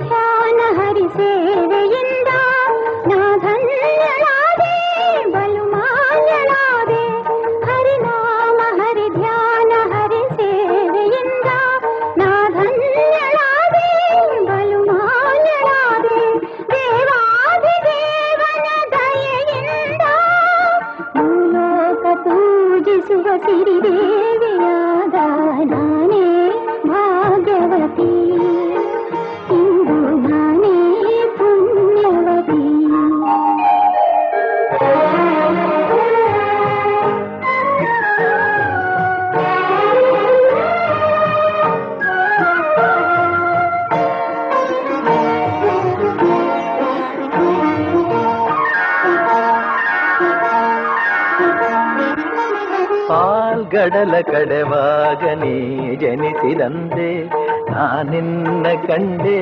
ಧ್ಯಾನ ಹರಿ ಸೇವೆಯಿಂದ ನಾ ಧನ್ಯಳಾದೆ ಬಲು ಮಾನ್ಯಳಾದೆ. ಹರಿನಾಮ ಹರಿ ಧ್ಯಾನ ಹರಿ ಸೇವೆಯಿಂದ ನಾ ಧನ್ಯಳಾದೆ ಬಲು ಮಾನ್ಯಳಾದೆ. ದೇವಾಧಿದೇವನ ದಯೆಯಿಂದ ಭೂಲೋಕ ಪೂಜಿಸುವ ಸಿರಿದೇವಿಯಾದ ನಾನೇ ಭಾಗ್ಯವತಿ. ಇಂದು ನಾನೇ ಪುಣ್ಯವತಿ. ಪಾಲ್ಗಡಲ ಕಡೆವಾಗ ನೀ ಜನಿಸಿದಂದೆ ನಾನಿನ್ನ ಕಂಡೆ